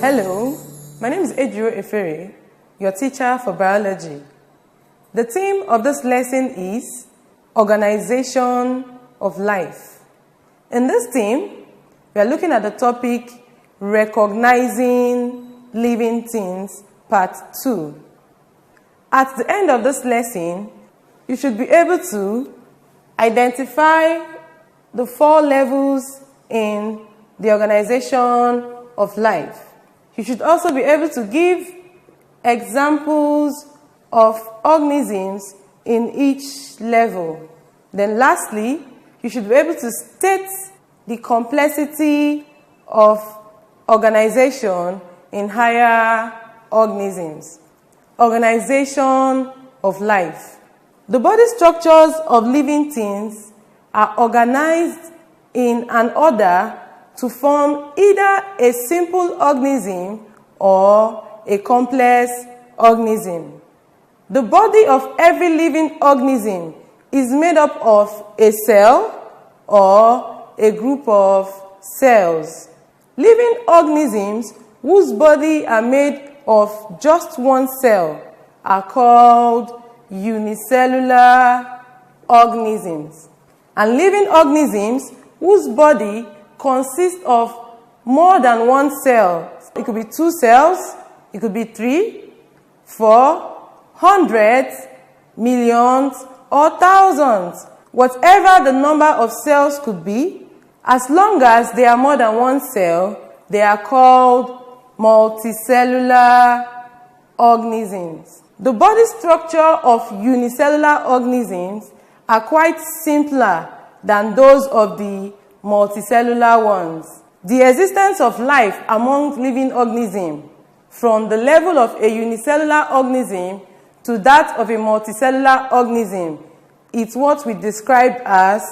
Hello, my name is Ejiro Efere, your teacher for biology. The theme of this lesson is Organization of Life. In this theme, we are looking at the topic Recognizing Living Things, Part 2. At the end of this lesson, you should be able to identify the 4 levels in the organization of life. You should also be able to give examples of organisms in each level. Then lastly, you should be able to state the complexity of organization in higher organisms. Organization of life. The body structures of living things are organized in an order to form either a simple organism or a complex organism. The body of every living organism is made up of a cell or a group of cells. Living organisms whose body are made of just one cell are called unicellular organisms. And living organisms whose body consists of more than one cell. It could be 2 cells, it could be 3, 4, hundreds, millions, or thousands. Whatever the number of cells could be, as long as they are more than one cell, they are called multicellular organisms. The body structure of unicellular organisms are quite simpler than those of the multicellular ones. The existence of life among living organisms, from the level of a unicellular organism to that of a multicellular organism, is what we describe as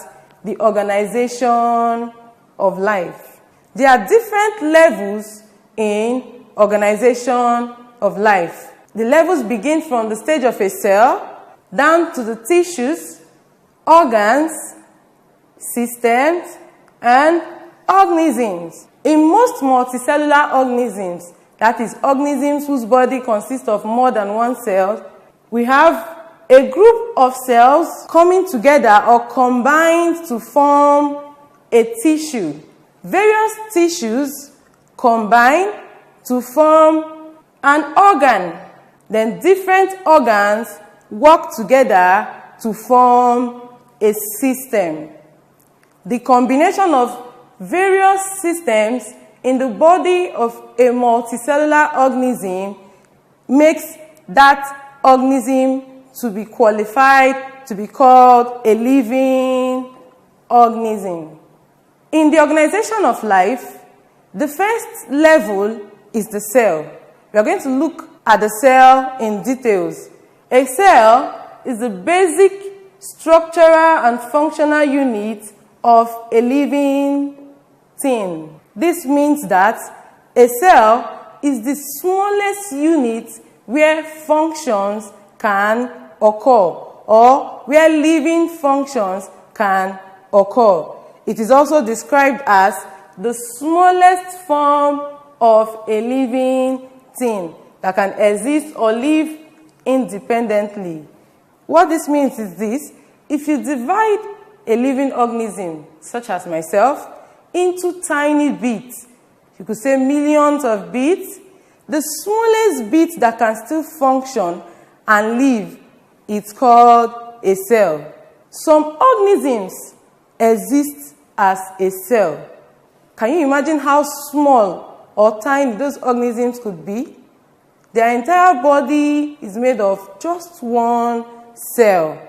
the organization of life. There are different levels in organization of life. The levels begin from the stage of a cell down to the tissues, organs, systems, and organisms. In most multicellular organisms, that is, organisms whose body consists of more than one cell, we have a group of cells coming together or combined to form a tissue. Various tissues combine to form an organ. Then different organs work together to form a system. The combination of various systems in the body of a multicellular organism makes that organism to be qualified to be called a living organism. In the organization of life, the first level is the cell. We are going to look at the cell in details. A cell is the basic structural and functional unit of a living thing. This means that a cell is the smallest unit where functions can occur or where living functions can occur. It is also described as the smallest form of a living thing that can exist or live independently. What this means is this: if you divide a living organism, such as myself, into tiny bits, you could say millions of bits, the smallest bit that can still function and live, it's called a cell. Some organisms exist as a cell. Can you imagine how small or tiny those organisms could be? Their entire body is made of just one cell.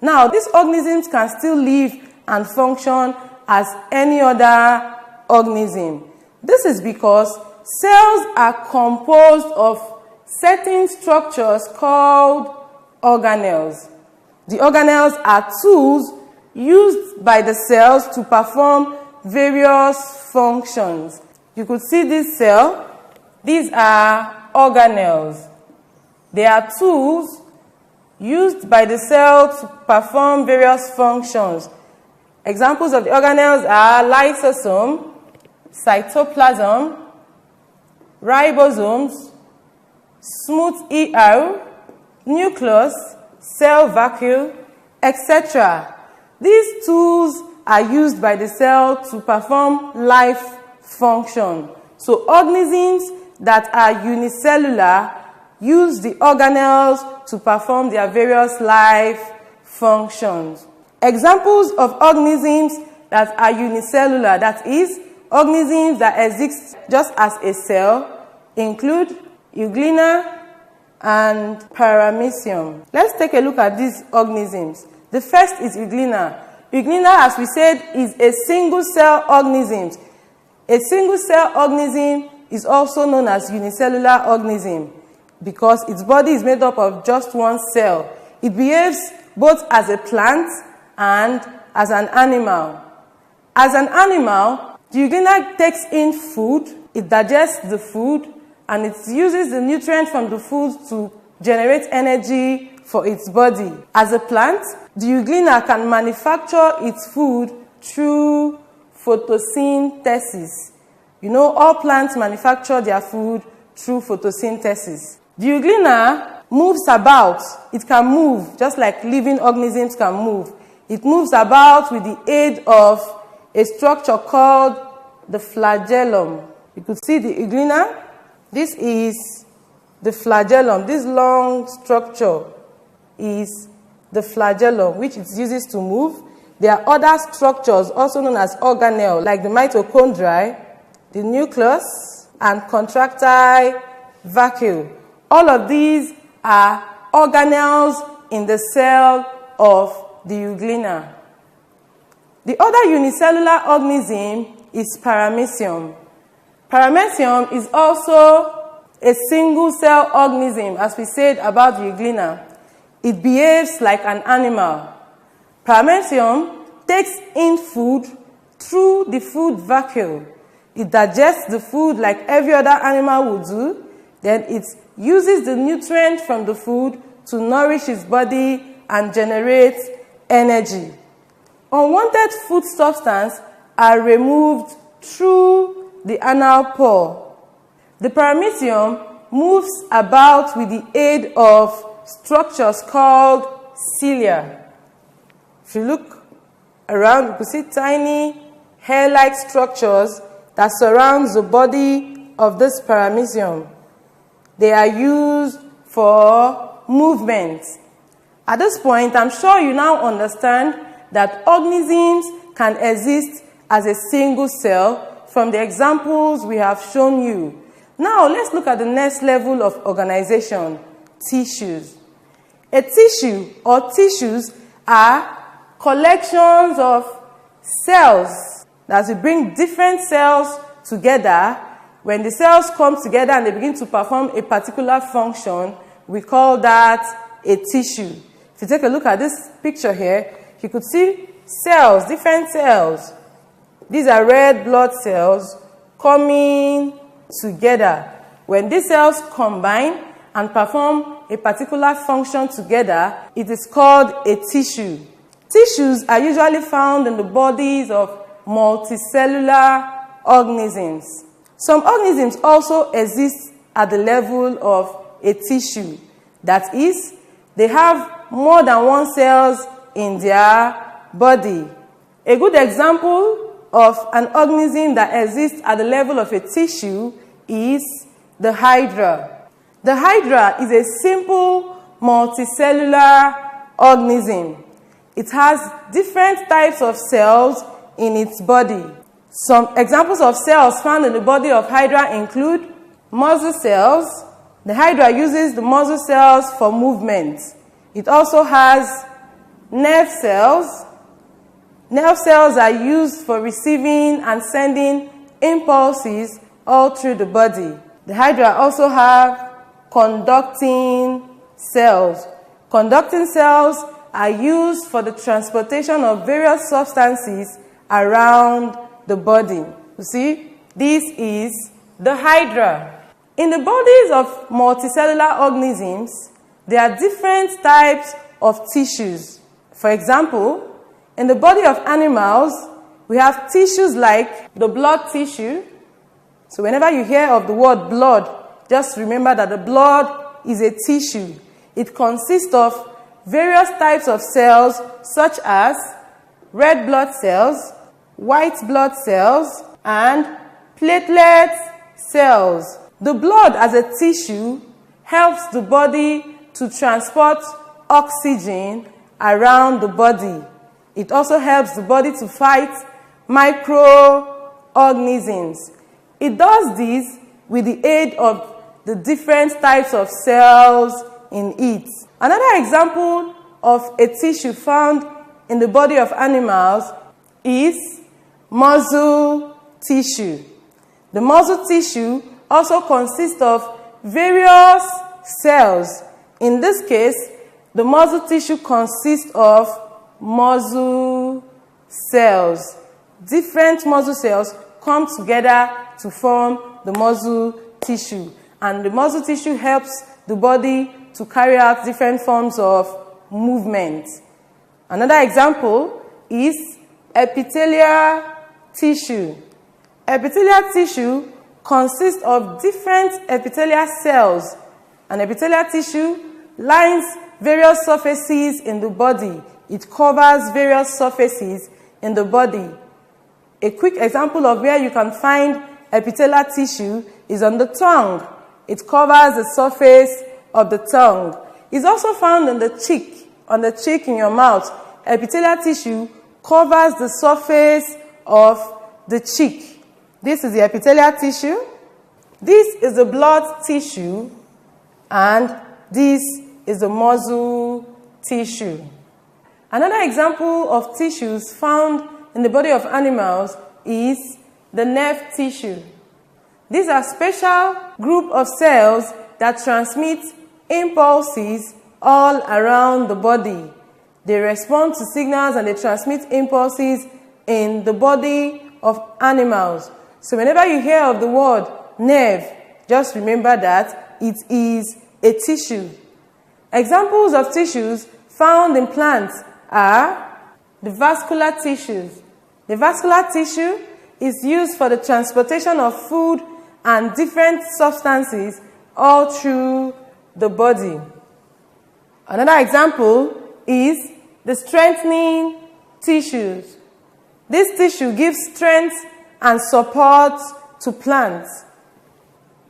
Now, these organisms can still live and function as any other organism. This is because cells are composed of certain structures called organelles. The organelles are tools used by the cells to perform various functions. You could see this cell. These are organelles. They are tools used by the cell to perform various functions. Examples of the organelles are lysosome, cytoplasm, ribosomes, smooth ER, nucleus, cell vacuole, etc. These tools are used by the cell to perform life function. So organisms that are unicellular use the organelles to perform their various life functions. Examples of organisms that are unicellular, that is, organisms that exist just as a cell, include euglena and paramecium. Let's take a look at these organisms. The first is euglena. Euglena, as we said, is a single-cell organism. A single-cell organism is also known as unicellular organism because its body is made up of just one cell. It behaves both as a plant and as an animal. As an animal, the euglena takes in food, it digests the food, and it uses the nutrient from the food to generate energy for its body. As a plant, the euglena can manufacture its food through photosynthesis. You know, all plants manufacture their food through photosynthesis. The euglena moves about. It can move, just like living organisms can move. It moves about with the aid of a structure called the flagellum. You could see the euglena. This is the flagellum. This long structure is the flagellum, which it uses to move. There are other structures, also known as organelles, like the mitochondria, the nucleus, and contractile vacuole. All of these are organelles in the cell of the euglena. The other unicellular organism is paramecium. Paramecium is also a single-cell organism, as we said about the euglena. It behaves like an animal. Paramecium takes in food through the food vacuole. It digests the food like every other animal would do. Then it uses the nutrient from the food to nourish its body and generate energy. Unwanted food substances are removed through the anal pore. The paramecium moves about with the aid of structures called cilia. If you look around, you can see tiny hair-like structures that surround the body of this paramecium. They are used for movement. At this point, I'm sure you now understand that organisms can exist as a single cell from the examples we have shown you. Now, let's look at the next level of organization, tissues. A tissue or tissues are collections of cells that will bring different cells together. When the cells come together and they begin to perform a particular function, we call that a tissue. If you take a look at this picture here, you could see cells, different cells. These are red blood cells coming together. When these cells combine and perform a particular function together, it is called a tissue. Tissues are usually found in the bodies of multicellular organisms. Some organisms also exist at the level of a tissue. That is, they have more than one cells in their body. A good example of an organism that exists at the level of a tissue is the hydra. The hydra is a simple multicellular organism. It has different types of cells in its body. Some examples of cells found in the body of hydra include muscle cells. The hydra uses the muscle cells for movement. It also has nerve cells. Nerve cells are used for receiving and sending impulses all through the body. The hydra also have conducting cells. Conducting cells are used for the transportation of various substances around the body. You see, this is the hydra. In the bodies of multicellular organisms, there are different types of tissues. For example, in the body of animals, we have tissues like the blood tissue, So whenever you hear of the word blood, just remember that the blood is a tissue. It consists of various types of cells such as red blood cells, white blood cells, and platelet cells. The blood as a tissue helps the body to transport oxygen around the body. It also helps the body to fight microorganisms. It does this with the aid of the different types of cells in it. Another example of a tissue found in the body of animals is muscle tissue. The muscle tissue also consists of various cells. In this case, the muscle tissue consists of muscle cells. Different muscle cells come together to form the muscle tissue. And the muscle tissue helps the body to carry out different forms of movement. Another example is epithelial tissue. Epithelial tissue consists of different epithelial cells. And epithelial tissue lines various surfaces in the body. It covers various surfaces in the body. A quick example of where you can find epithelial tissue is on the tongue. It covers the surface of the tongue. It's also found on the cheek in your mouth. Epithelial tissue covers the surface of the cheek. This is the epithelial tissue. This is the blood tissue. And this is the muscle tissue. Another example of tissues found in the body of animals is the nerve tissue. These are special group of cells that transmit impulses all around the body. They respond to signals and they transmit impulses in the body of animals. So whenever you hear of the word nerve, just remember that it is a tissue. Examples of tissues found in plants are the vascular tissues. The vascular tissue is used for the transportation of food and different substances all through the body. Another example is the strengthening tissues. This tissue gives strength and support to plants.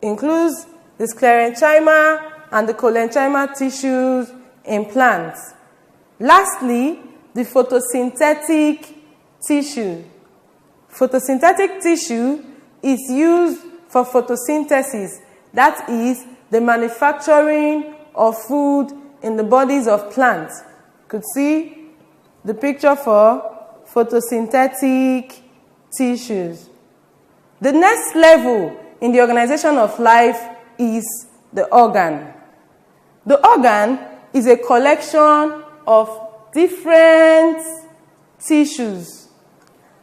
Includes the sclerenchyma and the collenchyma tissues in plants. Lastly, the photosynthetic tissue. Photosynthetic tissue is used for photosynthesis. That is the manufacturing of food in the bodies of plants. You could see the picture for photosynthetic tissues. The next level in the organization of life is the organ. The organ is a collection of different tissues.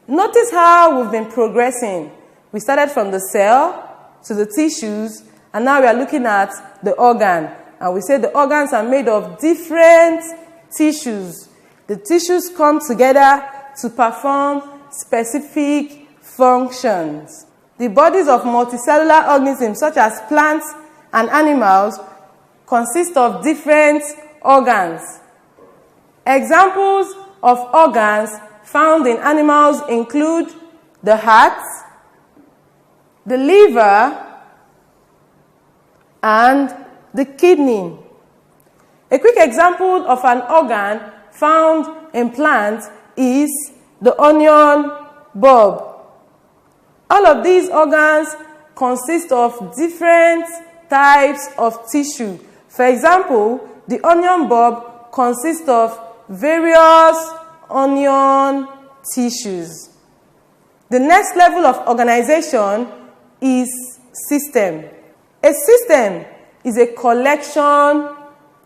Notice how we've been progressing. We started from the cell to the tissues, and now we are looking at the organ. And we say the organs are made of different tissues. The tissues come together to perform specific functions. The bodies of multicellular organisms, such as plants and animals, consist of different organs. Examples of organs found in animals include the heart, the liver, and the kidney. A quick example of an organ found in plants is the onion bulb. All of these organs consist of different types of tissue. For example, the onion bulb consists of various onion tissues. The next level of organization is system. A system is a collection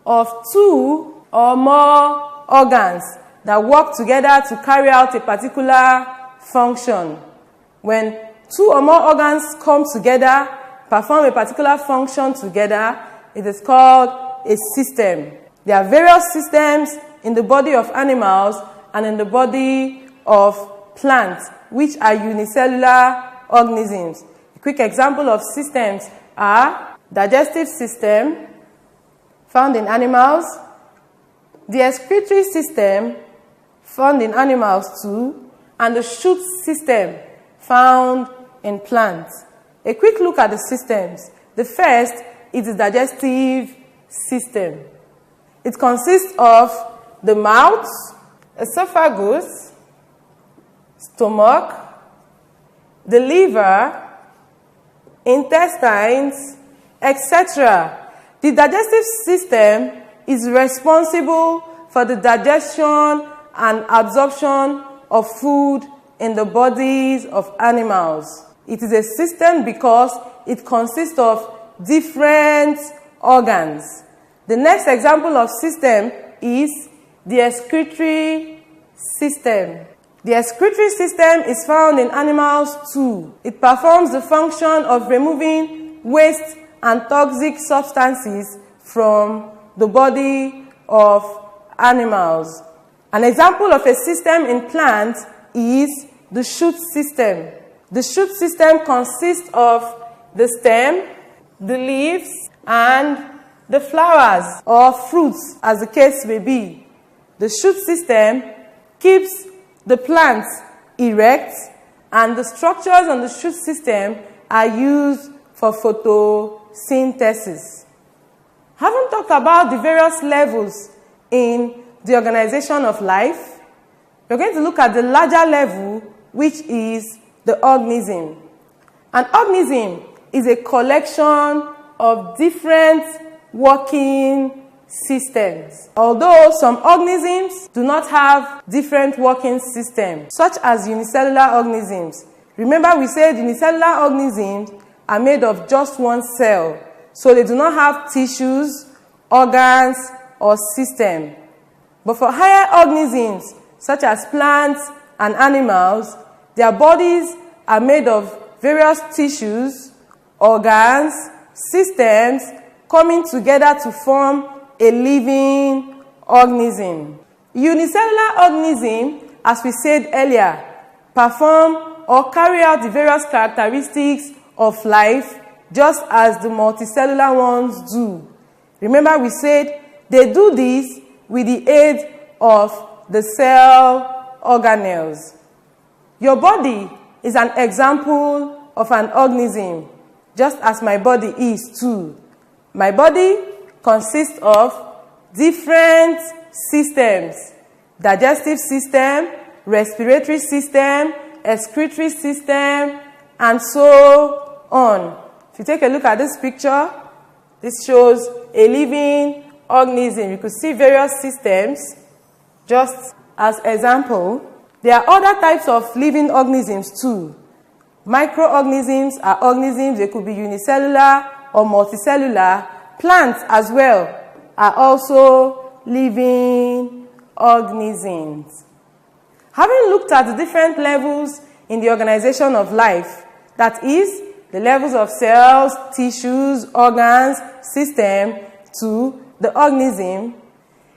of two or more organs that work together to carry out a particular function. When two or more organs come together, perform a particular function together, it is called a system. There are various systems in the body of animals and in the body of plants, which are unicellular organisms. You Quick example of systems are digestive system, found in animals, the excretory system, found in animals too, and the chute system, found in plants. A quick look at the systems. The first is the digestive system. It consists of the mouth, esophagus, stomach, the liver, intestines, etc. The digestive system is responsible for the digestion and absorption of food in the bodies of animals. It is a system because it consists of different organs. The next example of system is the excretory system. The excretory system is found in animals too. It performs the function of removing waste and toxic substances from the body of animals. An example of a system in plants is the chute system. The chute system consists of the stem, the leaves, and the flowers or fruits, as the case may be. The chute system keeps the plants erect, and the structures on the chute system are used for photosynthesis. Having talked about the various levels in the organization of life, we're going to look at the larger level, which is the organism. An organism is a collection of different working systems. Although some organisms do not have different working systems, such as unicellular organisms. Remember, we said unicellular organisms are made of just one cell, so they do not have tissues, organs, or system. But for higher organisms, such as plants and animals, their bodies are made of various tissues, organs, systems, coming together to form a living organism. Unicellular organisms, as we said earlier, perform or carry out the various characteristics of life just as the multicellular ones do. Remember, we said they do this with the aid of the cell organelles. Your body is an example of an organism, just as my body is too. My body consists of different systems: digestive system, respiratory system, excretory system, and so on. If you take a look at this picture, this shows a living organism. You could see various systems, just as example. There are other types of living organisms too. Microorganisms are organisms. They could be unicellular or multicellular. Plants as well are also living organisms. Having looked at the different levels in the organization of life, that is, the levels of cells, tissues, organs, system, to the organism,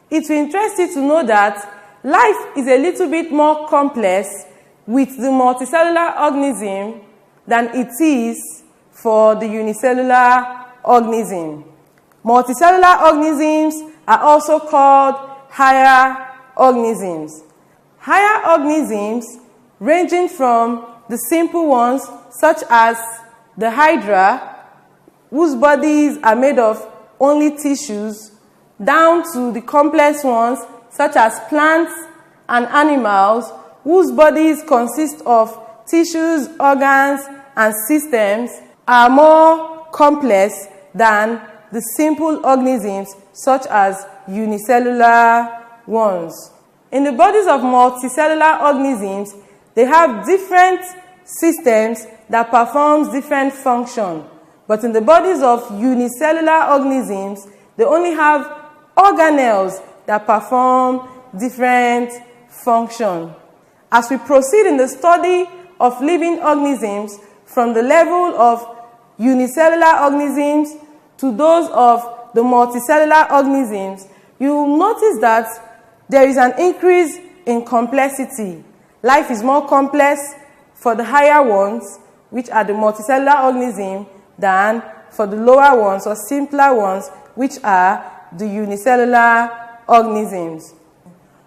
it will interest you to know that life is a little bit more complex with the multicellular organism than it is for the unicellular organism. Multicellular organisms are also called higher organisms. Higher organisms, ranging from the simple ones such as the hydra, whose bodies are made of only tissues, down to the complex ones such as plants and animals, whose bodies consist of tissues, organs, and systems, are more complex than the simple organisms such as unicellular ones. In the bodies of multicellular organisms, they have different systems that perform different functions. But in the bodies of unicellular organisms, they only have organelles that perform different functions. As we proceed in the study of living organisms from the level of unicellular organisms to those of the multicellular organisms, you will notice that there is an increase in complexity. Life is more complex for the higher ones, which are the multicellular organisms, than for the lower ones or simpler ones, which are the unicellular organisms.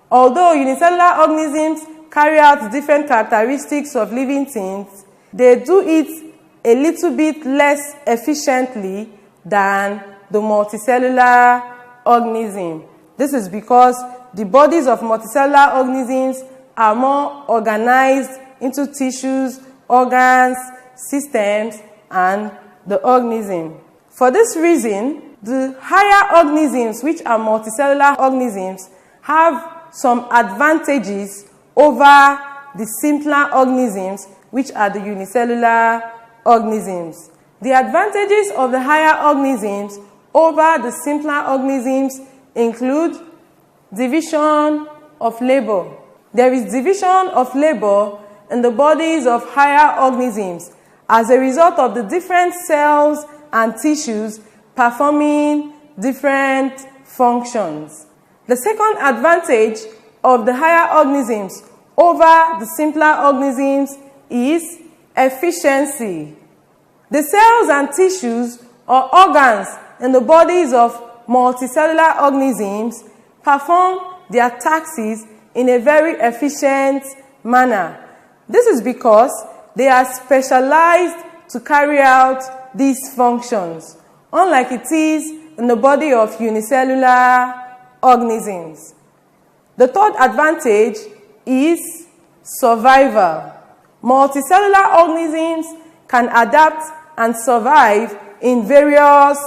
Although unicellular organisms carry out different characteristics of living things, they do it a little bit less efficiently than the multicellular organism. This is because the bodies of multicellular organisms are more organized into tissues, organs, systems, and the organism. For this reason, the higher organisms, which are multicellular organisms, have some advantages over the simpler organisms, which are the unicellular organisms. The advantages of the higher organisms over the simpler organisms include division of labor. There is division of labor in the bodies of higher organisms as a result of the different cells and tissues performing different functions. The second advantage of the higher organisms over the simpler organisms is efficiency. The cells and tissues or organs in the bodies of multicellular organisms perform their tasks in a very efficient manner. This is because they are specialized to carry out these functions, unlike it is in the body of unicellular organisms. The third advantage is survival. Multicellular organisms can adapt and survive in various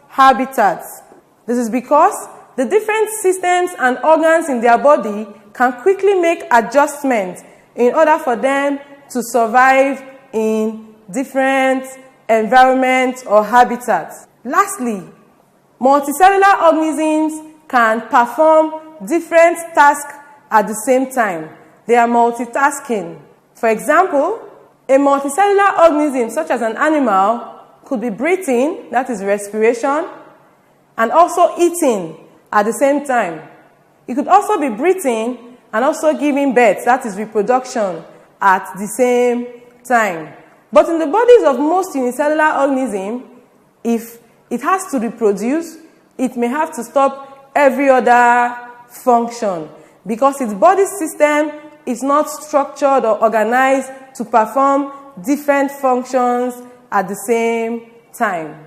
habitats. This is because the different systems and organs in their body can quickly make adjustments in order for them to survive in different environments or habitats. Lastly, multicellular organisms can perform different tasks at the same time. They are multitasking. For example, a multicellular organism such as an animal could be breathing, that is respiration, and also eating at the same time. It could also be breathing and also giving birth, that is reproduction, at the same time. But in the bodies of most unicellular organisms, if it has to reproduce, it may have to stop every other function because its body system is not structured or organized to perform different functions at the same time.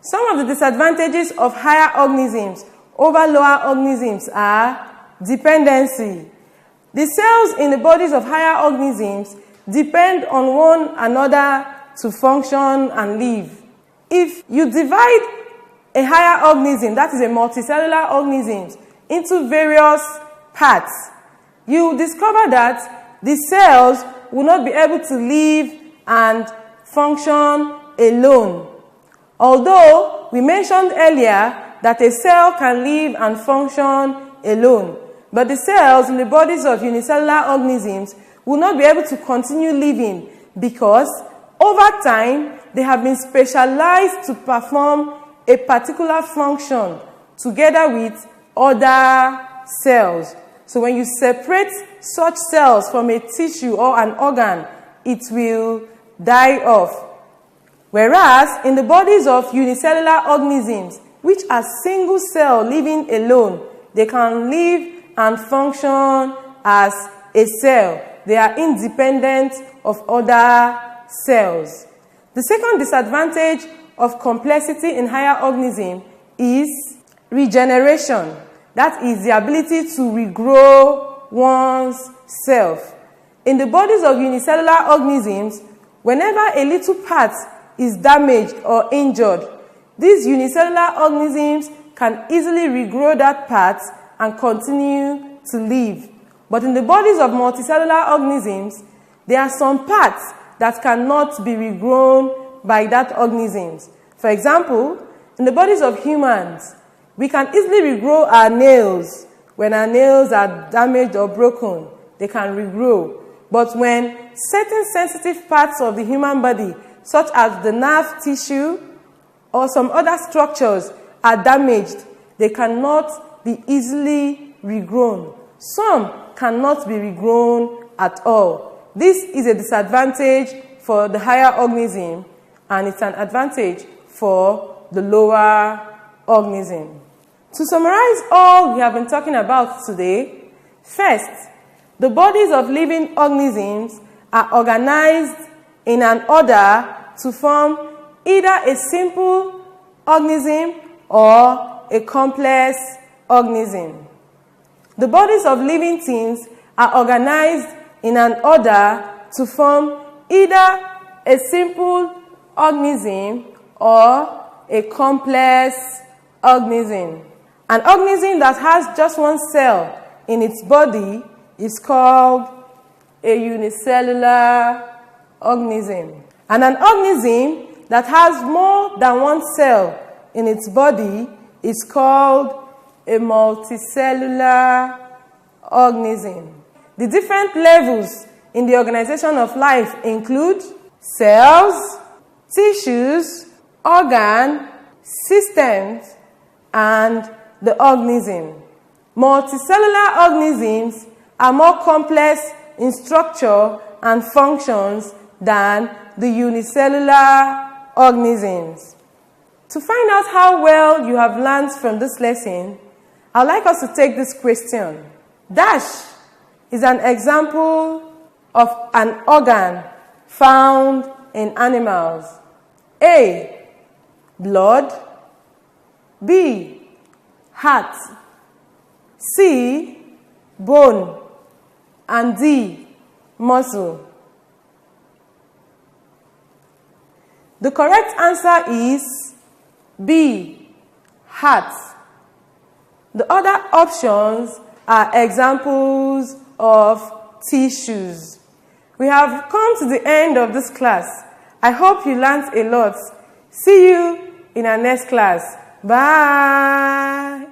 Some of the disadvantages of higher organisms over lower organisms are dependency. The cells in the bodies of higher organisms depend on one another to function and live. If you divide a higher organism, that is a multicellular organism, into various parts, you will discover that the cells will not be able to live and function alone. Although we mentioned earlier that a cell can live and function alone, but the cells in the bodies of unicellular organisms will not be able to continue living because over time they have been specialized to perform a particular function together with other cells. So when you separate such cells from a tissue or an organ, it will die off. Whereas in the bodies of unicellular organisms, which are single cell living alone, they can live and function as a cell. They are independent of other cells. The second disadvantage of complexity in higher organisms is regeneration. That is the ability to regrow one's self. In the bodies of unicellular organisms, whenever a little part is damaged or injured, these unicellular organisms can easily regrow that part and continue to live. But in the bodies of multicellular organisms, there are some parts that cannot be regrown by that organisms. For example, in the bodies of humans, we can easily regrow our nails. When our nails are damaged or broken, they can regrow. But when certain sensitive parts of the human body, such as the nerve tissue or some other structures, are damaged, they cannot be easily regrown. Some cannot be regrown at all. This is a disadvantage for the higher organism, and it's an advantage for the lower organism. To summarize all we have been talking about today, first, the bodies of living organisms are organized in an order to form either a simple organism or a complex organism. The bodies of living things are organized in an order to form either a simple organism or a complex organism. An organism that has just one cell in its body is called a unicellular organism. And an organism that has more than one cell in its body is called a multicellular organism. The different levels in the organization of life include cells, tissues, organs, systems, and the organism. Multicellular organisms are more complex in structure and functions than the unicellular organisms. To find out how well you have learned from this lesson, I'd like us to take this question. Dash is an example of an organ found in animals. A, blood. B, heart. C, bone. And D, muscle. The correct answer is B, heart. The other options are examples of tissues. We have come to the end of this class. I hope you learned a lot. See you in our next class. Bye.